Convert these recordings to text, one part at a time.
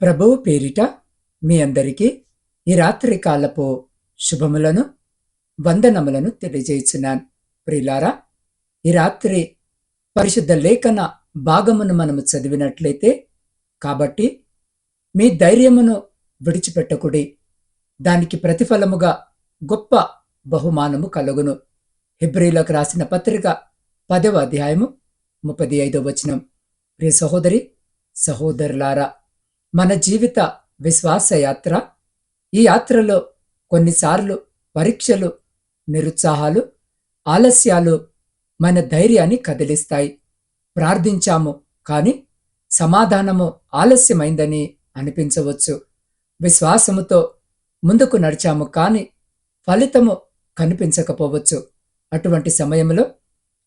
ప్రభువు పేరిట మీ అందరికీ ఈ రాత్రి కాలపు శుభములను వందనములను తెలియజేయుచున్నాను. ప్రియులారా, ఈ రాత్రి పరిశుద్ధ లేఖన భాగమును మనము చదివినట్లయితే, కాబట్టి మీ ధైర్యమును విడిచిపెట్టకుడి, దానికి ప్రతిఫలముగా గొప్ప బహుమానము కలుగును. హెబ్రీలకు రాసిన పత్రిక 10వ అధ్యాయము 35వ వచనం. ప్రియ సహోదరి సహోదరులారా, మన జీవిత విశ్వాస యాత్ర, ఈ యాత్రలో కొన్నిసార్లు పరీక్షలు, నిరుత్సాహాలు, ఆలస్యాలు మన ధైర్యాన్ని కదిలిస్తాయి. ప్రార్థించాము కానీ సమాధానము ఆలస్యమైందని అనిపించవచ్చు. విశ్వాసముతో ముందుకు నడిచాము కానీ ఫలితము కనిపించకపోవచ్చు. అటువంటి సమయంలో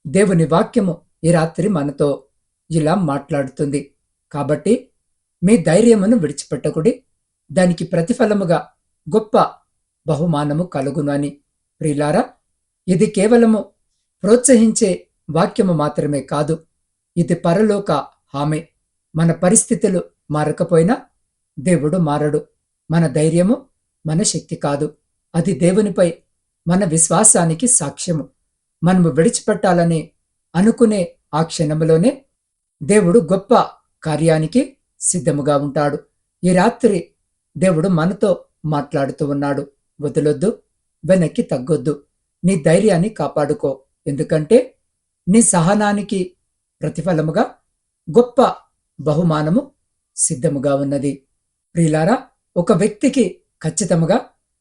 దేవుని వాక్యము ఈ రాత్రి మనతో ఇలా మాట్లాడుతుంది. కాబట్టి మీ ధైర్యమును విడిచిపెట్టకుడి, దానికి ప్రతిఫలముగా గొప్ప బహుమానము కలుగును అని. ప్రియులారా, ఇది కేవలము ప్రోత్సహించే వాక్యము మాత్రమే కాదు, ఇది పరలోక హామీ. మన పరిస్థితులు మారకపోయినా దేవుడు మారడు. మన ధైర్యము మన శక్తి కాదు, అది దేవునిపై మన విశ్వాసానికి సాక్ష్యము. మనము విడిచిపెట్టాలని అనుకునే ఆ క్షణములోనే దేవుడు గొప్ప కార్యానికి సిద్ధముగా ఉంటాడు. ఈ రాత్రి దేవుడు మనతో మాట్లాడుతూ ఉన్నాడు. వదలొద్దు, వెనక్కి తగ్గొద్దు, నీ ధైర్యాన్ని కాపాడుకో. ఎందుకంటే నీ సహనానికి ప్రతిఫలముగా గొప్ప బహుమానము సిద్ధముగా ఉన్నది. ప్రియులారా, ఒక వ్యక్తికి ఖచ్చితముగా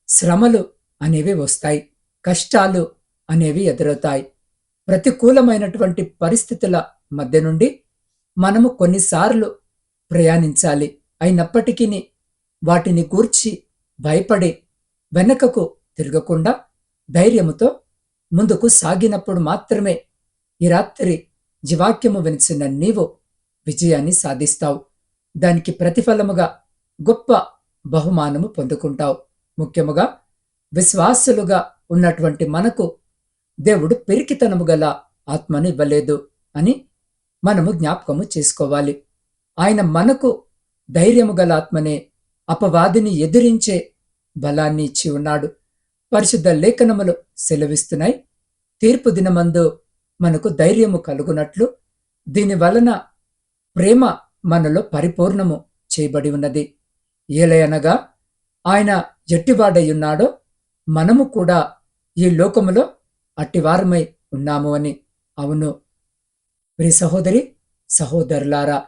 శ్రమలు అనేవి వస్తాయి, కష్టాలు అనేవి ఎదురవుతాయి. ప్రతికూలమైనటువంటి పరిస్థితుల మధ్య నుండి మనము కొన్నిసార్లు ప్రయాణించాలి. అయినప్పటికీ వాటిని గూర్చి భయపడి వెనకకు తిరగకుండా ధైర్యముతో ముందుకు సాగినప్పుడు మాత్రమే ఈ రాత్రి జీవాక్యము వినిచిన నీవు విజయాన్ని సాధిస్తావు. దానికి ప్రతిఫలముగా గొప్ప బహుమానము పొందుకుంటావు. ముఖ్యముగా విశ్వాసులుగా ఉన్నటువంటి మనకు దేవుడు పెరికితనము గల ఆత్మను ఇవ్వలేదు అని మనము జ్ఞాపకము చేసుకోవాలి. ఆయన మనకు ధైర్యము గల ఆత్మనే, అపవాదిని ఎదిరించే బలాన్ని ఇచ్చి ఉన్నాడు. పరిశుద్ధ లేఖనములు సెలవిస్తున్నాయి, తీర్పు దినమందు మనకు ధైర్యము కలుగునట్లు దీని వలన ప్రేమ మనలో పరిపూర్ణము చేయబడి ఉన్నది. ఏలయనగా ఆయన ఎట్టివాడయ్యున్నాడో మనము కూడా ఈ లోకములో అట్టివారమై ఉన్నాము అని. అవును ప్రియ సహోదరి సహోదరులారా,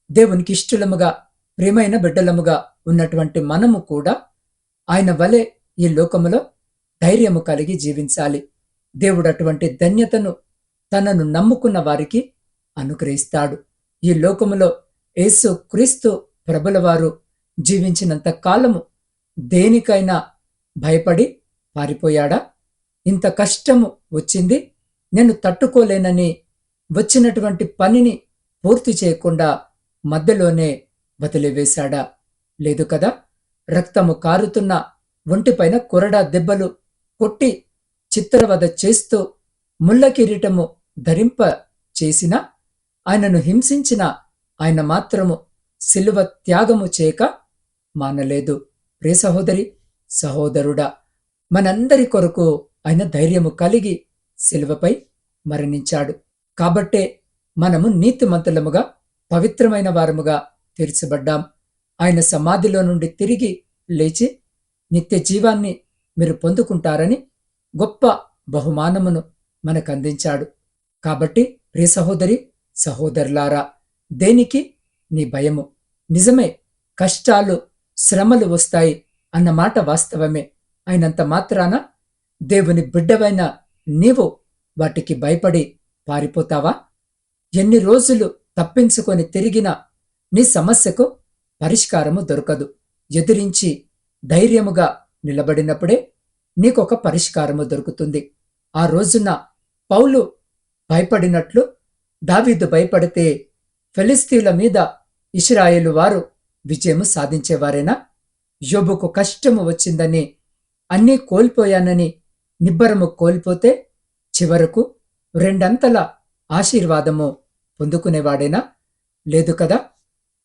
దేవునికి ఇష్టలముగా ప్రియమైన బిడ్డలముగా ఉన్నటువంటి మనము కూడా ఆయన వలె ఈ లోకములో ధైర్యము కలిగి జీవించాలి. దేవుడు అటువంటి ధన్యతను తనను నమ్ముకున్న వారికి అనుగ్రహిస్తాడు. ఈ లోకములో యేసు క్రీస్తు ప్రభుల వారు జీవించినంత కాలము దేనికైనా భయపడి పారిపోయాడా? ఇంత కష్టము వచ్చింది, నేను తట్టుకోలేనని వచ్చినటువంటి పనిని పూర్తి చేయకుండా మధ్యలోనే వదిలివేశాడా? లేదు కదా. రక్తము కారుతున్న ఒంటిపైన కొరడా దెబ్బలు కొట్టి చిత్రవద చేస్తూ ముళ్ళ కిరీటము ధరింప చేసిన, ఆయనను హింసించిన ఆయన మాత్రము సిలువ త్యాగము చేయక మానలేదు. ప్రియ సహోదరి సహోదరుడా, మనందరి కొరకు ఆయన ధైర్యము కలిగి సిలువపై మరణించాడు. కాబట్టే మనము నీతిమంతులముగా పవిత్రమైన వారముగా తీర్చబడ్డాం. ఆయన సమాధిలో నుండి తిరిగి లేచి నిత్య జీవాన్ని మీరు పొందుకుంటారని గొప్ప బహుమానమును మనకు అందించాడు. కాబట్టి ప్రియ సహోదరి సహోదరులారా, దేనికి నీ భయము? నిజమే, కష్టాలు శ్రమలు వస్తాయి అన్న మాట వాస్తవమే. అయినంత మాత్రాన దేవుని బిడ్డవైన నీవు వాటికి భయపడి పారిపోతావా? ఎన్ని రోజులు తప్పించుకొని తిరిగినా నీ సమస్యకు పరిష్కారము దొరకదు. ఎదిరించి ధైర్యముగా నిలబడినప్పుడే నీకొక పరిష్కారము దొరుకుతుంది. ఆ రోజున పౌలు భయపడినట్లు దావీదు భయపడితే ఫిలిష్తీయుల మీద ఇశ్రాయేలు వారు విజయము సాధించేవారేనా? యోబుకు కష్టము వచ్చిందని, అన్నీ కోల్పోయానని నిబ్బరము కోల్పోతే చివరకు రెండంతల ఆశీర్వాదము పొందుకునేవాడేనా? లేదు కదా.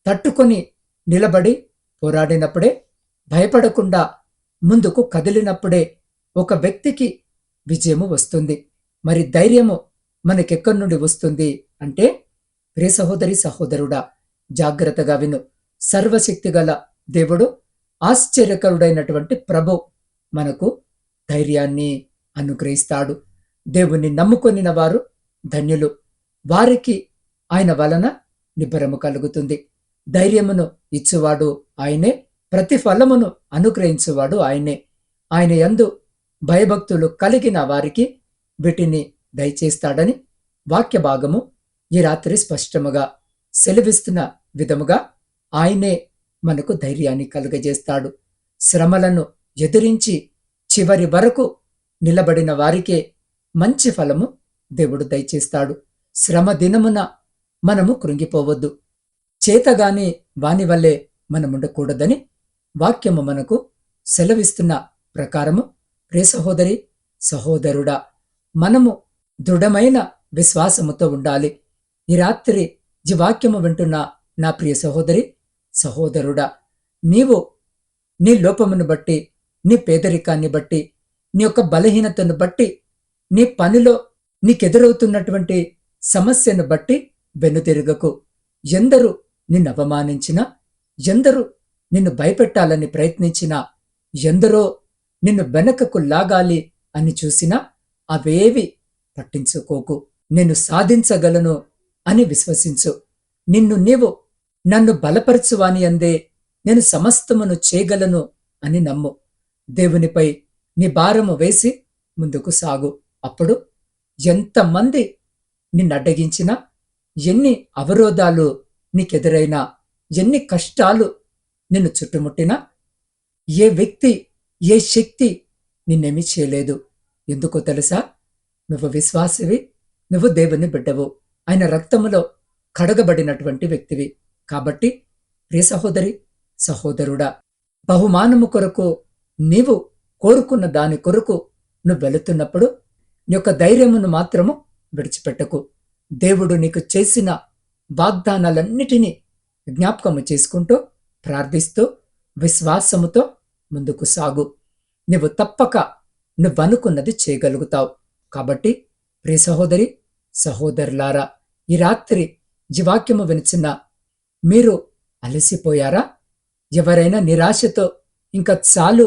తట్టుకొని నిలబడి పోరాడినప్పుడే, భయపడకుండా ముందుకు కదిలినప్పుడే ఒక వ్యక్తికి విజయము వస్తుంది. మరి ధైర్యము మనకెక్కడి నుండి వస్తుంది అంటే, ప్రియ సహోదరి సహోదరుడా, జాగ్రత్తగా విను. సర్వశక్తిగల దేవుడు, ఆశ్చర్యకరుడైనటువంటి ప్రభు మనకు ధైర్యాన్ని అనుగ్రహిస్తాడు. దేవుణ్ణి నమ్ముకొనిన వారు ధన్యులు, వారికి ఆయన వలన నిబ్బరము కలుగుతుంది. ధైర్యమును ఇచ్చువాడు ఆయనే, ప్రతిఫలమును అనుగ్రహించువాడు ఆయనే. ఆయన యందు భయభక్తులు కలిగిన వారికి వీటిని దయచేస్తాడని వాక్య భాగము ఈ రాత్రి స్పష్టముగా సెలవిస్తున్న విధముగా ఆయనే మనకు ధైర్యాన్ని కలుగజేస్తాడు. శ్రమలను ఎదిరించి చివరి వరకు నిలబడిన వారికే మంచి ఫలము దేవుడు దయచేస్తాడు. శ్రమ దినమున మనము కృంగిపోవద్దు, చేతగాని వాని వల్లే మనముండకూడదని వాక్యము మనకు సెలవిస్తున్న ప్రకారము, ప్రియ సహోదరి సహోదరుడా, మనము దృఢమైన విశ్వాసముతో ఉండాలి. ఈ రాత్రి ఈ వాక్యము వింటున్న నా ప్రియ సహోదరి సహోదరుడా, నీవు నీ లోపమును బట్టి, నీ పేదరికాన్ని బట్టి, నీ యొక్క బలహీనతను బట్టి, నీ పనిలో నీకెదురవుతున్నటువంటి సమస్యను బట్టి వెనుతిరగకు. ఎందరూ నిన్ను అవమానించినా, ఎందరూ నిన్ను భయపెట్టాలని ప్రయత్నించినా, ఎందరో నిన్ను వెనకకు లాగాలి అని చూసినా అవేవి పట్టించుకోకు. నేను సాధించగలను అని విశ్వసించు. నిన్ను నీవు నన్ను బలపరచువాని అందే నేను సమస్తమును చేయగలను అని నమ్ము. దేవునిపై నీ భారము వేసి ముందుకు సాగు. అప్పుడు ఎంతమంది నిన్నడ్డగించినా, ఎన్ని అవరోధాలు నీకెదురైనా, ఎన్ని కష్టాలు నిన్ను చుట్టుముట్టినా, ఏ వ్యక్తి, ఏ శక్తి నిన్నేమీ చేయలేదు. ఎందుకో తెలుసా? నువ్వు విశ్వాసివి, నువ్వు దేవుని బిడ్డవు, ఆయన రక్తములో కడగబడినటువంటి వ్యక్తివి. కాబట్టి ప్రియ సహోదరి సహోదరుడా, బహుమానము కొరకు నీవు కోరుకున్న దాని కొరకు నువ్వు వెళుతున్నప్పుడు నీ యొక్క ధైర్యమును మాత్రము విడిచిపెట్టకు. దేవుడు నీకు చేసిన వాగ్దానాలన్నిటినీ జ్ఞాపకము చేసుకుంటూ, ప్రార్థిస్తూ, విశ్వాసముతో ముందుకు సాగు. నువ్వు తప్పక నువ్వనుకున్నది చేయగలుగుతావు. కాబట్టి ప్రియ సహోదరి సహోదరులారా, ఈ రాత్రి జీవాక్యము వినిచిన మీరు అలసిపోయారా? ఎవరైనా నిరాశతో ఇంకా చాలు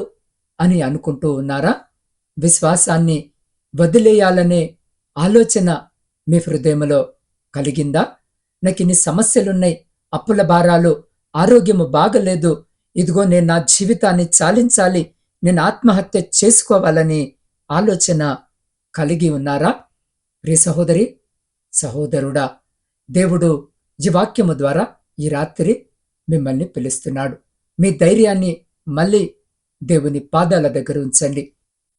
అని అనుకుంటూ ఉన్నారా? విశ్వాసాన్ని వదిలేయాలనే ఆలోచన మీ హృదయంలో కలిగిందా? నాకు ఇన్ని సమస్యలున్నాయి, అప్పుల భారాలు, ఆరోగ్యము బాగలేదు, ఇదిగో నేను నా జీవితాన్ని చాలించాలి, నేను ఆత్మహత్య చేసుకోవాలని ఆలోచన కలిగి ఉన్నారా? ప్రియ సహోదరి సహోదరుడా, దేవుడు ఈ వాక్యము ద్వారా ఈ రాత్రి మిమ్మల్ని పిలుస్తున్నాడు. మీ ధైర్యాన్ని మళ్ళీ దేవుని పాదాల దగ్గర ఉంచండి.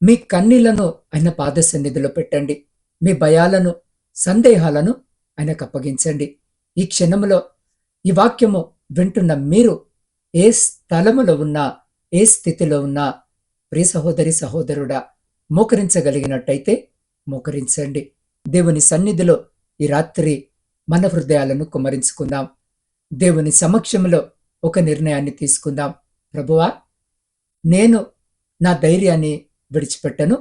మీ కన్నీళ్లను ఆయన పాద సన్నిధిలో పెట్టండి. మీ భయాలను, సందేహాలను ఆయనకు అప్పగించండి. ఈ క్షణములో ఈ వాక్యము వింటున్న మీరు ఏ స్థలములో ఉన్నా, ఏ స్థితిలో ఉన్నా, ప్రియ సహోదరి సహోదరుడా, మోకరించగలిగినట్టయితే మోకరించండి. దేవుని సన్నిధిలో ఈ రాత్రి మన హృదయాలను కుమ్మరించుకుందాం. దేవుని సమక్షంలో ఒక నిర్ణయాన్ని తీసుకుందాం. ప్రభువా, నేను నా ధైర్యాన్ని విడిచిపెట్టను,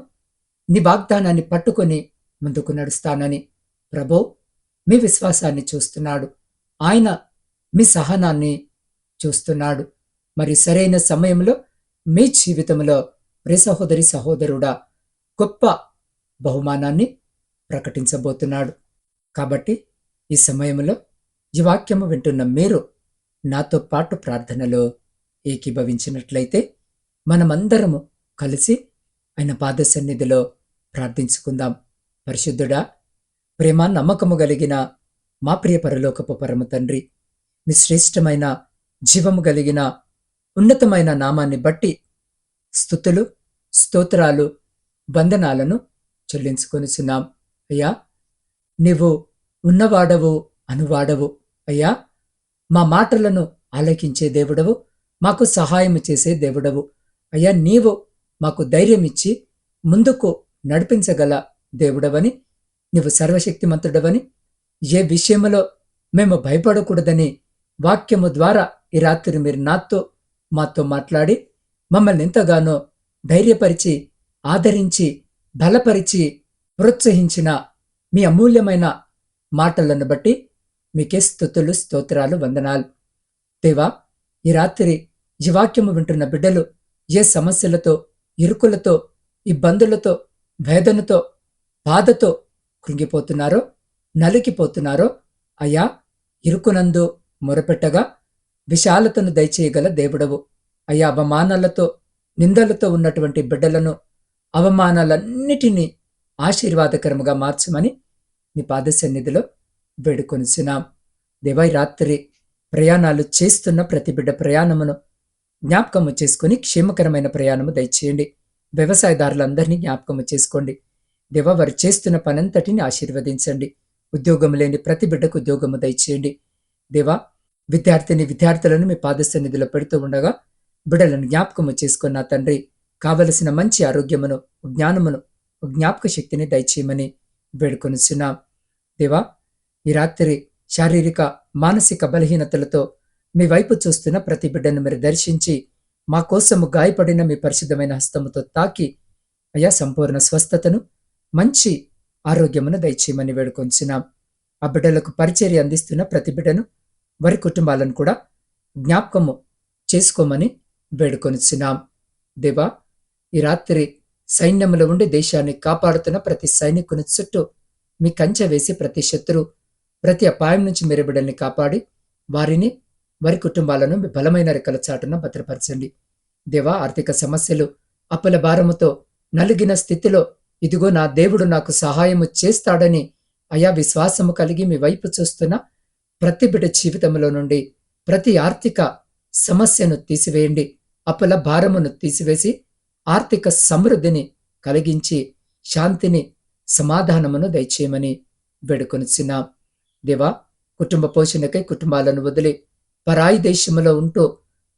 నీ వాగ్దానాన్ని పట్టుకొని ముందుకు నడుస్తానని. ప్రభు మీ విశ్వాసాన్ని చూస్తున్నాడు, ఆయన మీ సహనాన్ని చూస్తున్నాడు. మరి సరైన సమయంలో మీ జీవితంలో ప్రియ సహోదరి సహోదరుడా గొప్ప బహుమానాన్ని ప్రకటించబోతున్నాడు. కాబట్టి ఈ సమయంలో ఈ వాక్యము వింటున్న మీరు నాతో పాటు ప్రార్థనలో ఏకీభవించినట్లయితే మనమందరము కలిసి ఆయన పాద సన్నిధిలో ప్రార్థించుకుందాం. పరిశుద్ధుడా, ప్రేమ నమ్మకము కలిగిన మా ప్రియ పరలోకపు పరమ తండ్రి, మీ శ్రేష్టమైన జీవము కలిగిన ఉన్నతమైన నామాన్ని బట్టి స్తుతులు, స్తోత్రాలు, వందనాలను చెల్లించుకొనిచున్నాం. అయ్యా, నీవు ఉన్నవాడవు, అనువాడవు. అయ్యా, మా మాటలను ఆలకించే దేవుడవు, మాకు సహాయము చేసే దేవుడవు. అయ్యా, నీవు మాకు ధైర్యం ఇచ్చి ముందుకు నడిపించగల దేవుడవని, నీవు సర్వశక్తిమంతుడవని, ఏ విషయంలో మేము భయపడకూడదని వాక్యము ద్వారా ఈ రాత్రి మీరు నాతో మాతో మాట్లాడి మమ్మల్ని ఎంతగానో ధైర్యపరిచి, ఆదరించి, బలపరిచి, ప్రోత్సహించిన మీ అమూల్యమైన మాటలను బట్టి మీకే స్తుతులు, స్తోత్రాలు, వందనాలు. దేవా, ఈ రాత్రి ఈ వాక్యము వింటున్న బిడ్డలు ఏ సమస్యలతో, ఇరుకులతో, ఇబ్బందులతో, వేదనతో, బాధతో కృంగిపోతున్నారో, నలిగిపోతున్నారో అయ్యా, ఇరుకునందు మొరపెట్టగా విశాలతను దయచేయగల దేవుడవు. అయ్యా, అవమానాలతో, నిందలతో ఉన్నటువంటి బిడ్డలను అవమానాలన్నిటినీ ఆశీర్వాదకరముగా మార్చమని నీ పాద సన్నిధిలో వేడుకొనిచున్నాం. దేవా, ఈ రాత్రి ప్రయాణాలు చేస్తున్న ప్రతి బిడ్డ ప్రయాణమును జ్ఞాపకము చేసుకుని క్షేమకరమైన ప్రయాణము దయచేయండి. వ్యవసాయదారులందరినీ జ్ఞాపకము చేసుకోండి. దేవా, వారు చేస్తున్న పనంతటిని ఆశీర్వదించండి. ఉద్యోగం లేని ప్రతి బిడ్డకు ఉద్యోగము దయచేయండి. దేవా, విద్యార్థులను మీ పాద సన్నిధిలో పెడుతూ ఉండగా బిడ్డలను జ్ఞాపకము చేసుకున్న తండ్రి, కావలసిన మంచి ఆరోగ్యమును, జ్ఞానమును, జ్ఞాపక శక్తిని దయచేయమని వేడుకొనిచున్నాం. దేవా, ఈ రాత్రి శారీరక, మానసిక బలహీనతలతో మీ వైపు చూస్తున్న ప్రతి బిడ్డను మీరు దర్శించి మా కోసము గాయపడిన మీ పరిశుద్ధమైన హస్తముతో తాకి అయా సంపూర్ణ స్వస్థతను, మంచి ఆరోగ్యమును దయచేయమని వేడుకొంచున్నాం. ఆ బిడ్డలకు పరిచర్య అందిస్తున్న ప్రతి బిడ్డను, వారి కుటుంబాలను కూడా జ్ఞాపకము చేసుకోమని వేడుకొనిచున్నాం. దేవా, ఈ రాత్రి సైన్యములో ఉండి దేశాన్ని కాపాడుతున్న ప్రతి సైనికుని చుట్టూ మీ కంచె వేసి ప్రతి శత్రు, ప్రతి అపాయం నుంచి మీరు బిడ్డల్ని కాపాడి వారిని, వారి కుటుంబాలను మీ బలమైన రెక్కల చాటున భద్రపరచండి. దేవా, ఆర్థిక సమస్యలు, అప్పుల భారముతో నలిగిన స్థితిలో ఇదిగో నా దేవుడు నాకు సహాయము చేస్తాడని అయా విశ్వాసము కలిగి మీ వైపు చూస్తున్న ప్రతి బిడ్డ జీవితంలో నుండి ప్రతి ఆర్థిక సమస్యను తీసివేయండి. అప్పుల భారమును తీసివేసి ఆర్థిక సమృద్ధిని కలిగించి శాంతిని, సమాధానమును దయచేయమని వేడుకొనిచున్నాం. దేవా, కుటుంబ పోషణకై కుటుంబాలను వదిలి పరాయి దేశములో ఉంటూ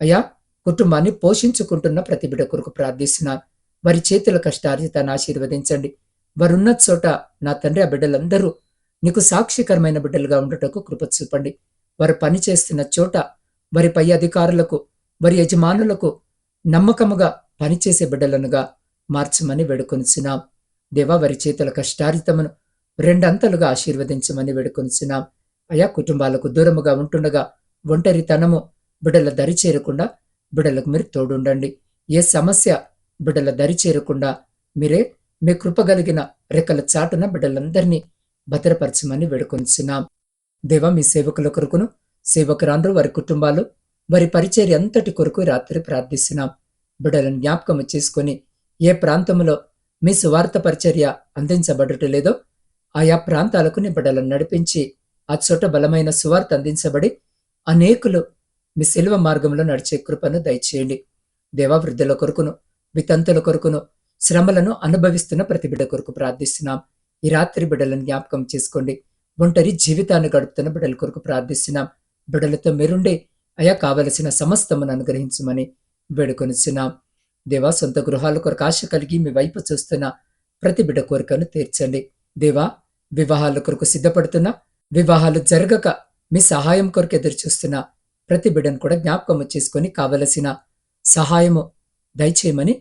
అయా కుటుంబాన్ని పోషించుకుంటున్న ప్రతి బిడ్డ కొరకు ప్రార్థిస్తున్నాను. వారి చేతుల కష్టార్జితాన్ని ఆశీర్వదించండి. వారున్న చోట నా తండ్రి, ఆ బిడ్డలందరూ నీకు సాక్షికరమైన బిడ్డలుగా ఉండటకు కృప చూపండి. వారు పనిచేస్తున్న చోట వారి పై అధికారులకు, వారి యజమానులకు నమ్మకముగా పనిచేసే బిడ్డలనుగా మార్చమని వేడుకొనిచున్నాం. దేవా, వారి చేతుల కష్టార్జితమును రెండంతలుగా ఆశీర్వదించమని వేడుకొనిచున్నాం. అయా, కుటుంబాలకు దూరముగా ఉంటుండగా ఒంటరితనము బిడ్డల దరి చేరకుండా బిడ్డలకు మీరు తోడుండండి. ఏ సమస్య బిడ్డల దరి చేరకుండా మీరే మీ కృపగలిగిన రెక్కల చాటున బిడ్డలందరినీ భద్రపరచమని వేడుకొనిచున్నాం. దేవా, మీ సేవకుల కొరకును, సేవకురాండ్రు, వారి కుటుంబాలు, వారి పరిచర్య అంతటి కొరకు రాత్రి ప్రార్థిస్తున్నాం. బిడ్డలను జ్ఞాపకము చేసుకుని ఏ ప్రాంతంలో మీ సువార్త పరిచర్య అందించబడటలేదో ఆయా ప్రాంతాలకు నీ బిడ్డలను నడిపించి ఆ చోట బలమైన సువార్త అందించబడి అనేకులు మీ శిలువ మార్గంలో నడిచే కృపను దయచేయండి. దేవా, వృద్ధుల కొరకును, వితంతుల కొరకును, శ్రమలను అనుభవిస్తున్న ప్రతి బిడ్డ కొరకు ప్రార్థిస్తున్నాం. ఈ రాత్రి బిడ్డలను జ్ఞాపకం చేసుకోండి. ఒంటరి జీవితాన్ని గడుపుతున్న బిడ్డల కొరకు ప్రార్థిస్తున్నాం. బిడ్డలతో మీరుండే అయా కావలసిన సమస్తమును అనుగ్రహించమని వేడుకొనిచున్నాం. దేవా, సొంత గృహాల కొరకు ఆశ కలిగి మీ వైపు చూస్తున్న ప్రతి బిడ్డ కోరికను తీర్చండి. దేవా, వివాహాల కొరకు సిద్ధపడుతున్న, వివాహాలు జరగక మీ సహాయం కొరకు ఎదురు చూస్తున్న ప్రతి బిడ్డను కూడా జ్ఞాపకము చేసుకొని కావలసిన సహాయము దయచేయమని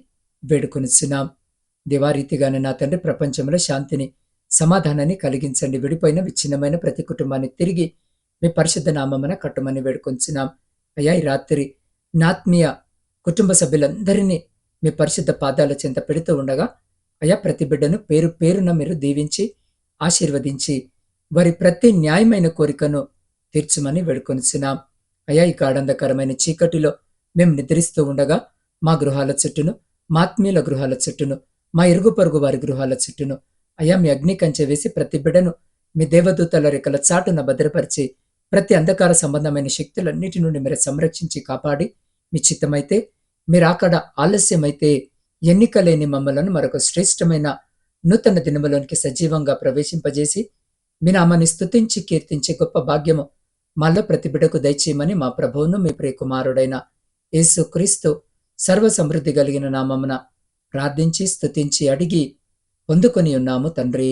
వేడుకొనిచున్నాం. దివారీతిగానే నా తండ్రి, ప్రపంచంలో శాంతిని, సమాధానాన్ని కలిగించండి. విడిపోయిన, విచ్ఛిన్నమైన ప్రతి కుటుంబాన్ని తిరిగి మీ పరిశుద్ధ నామమున కట్టమని వేడుకొంచున్నాం. అయ్యా, ఈ రాత్రి నాత్మీయ కుటుంబ సభ్యులందరినీ మీ పరిశుద్ధ పాదాల చెంత పెడుతూ ఉండగా అయ్యా, ప్రతి బిడ్డను పేరు పేరున మీరు దీవించి ఆశీర్వదించి వారి ప్రతి న్యాయమైన కోరికను తీర్చమని వేడుకొనిచున్నాం. అయ్యా, ఈ గాఢంధకరమైన చీకటిలో మేము నిద్రిస్తూ ఉండగా మా గృహాల చుట్టూను, మా ఆత్మీయుల గృహాల చుట్టూను, మా ఇరుగు పొరుగు వారి గృహాల చుట్టూను అయ్యా మీ అగ్ని కంచె వేసి ప్రతి బిడ్డను మీ దేవదూతల రెక్కల చాటున భద్రపరిచి ప్రతి అంధకార సంబంధమైన శక్తులన్నిటి నుండి మీరు సంరక్షించి కాపాడి మీ చిత్తమైతే, మీరు అక్కడ ఆలస్యమైతే ఎన్నికలేని మమ్మలను మరొక శ్రేష్టమైన నూతన దినములోనికి సజీవంగా ప్రవేశింపజేసి మీ నామాన్ని స్తుతించి కీర్తించే గొప్ప భాగ్యము మాలో ప్రతి బిడ్డకు దయచేయమని మా ప్రభువును, మీ ప్రియ కుమారుడైన యేసు క్రీస్తు సర్వ సమృద్ధి కలిగిన నామమున ప్రార్థించి స్తుతించి అడిగి పొందుకొని ఉన్నాము తండ్రి.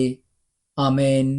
ఆమెన్.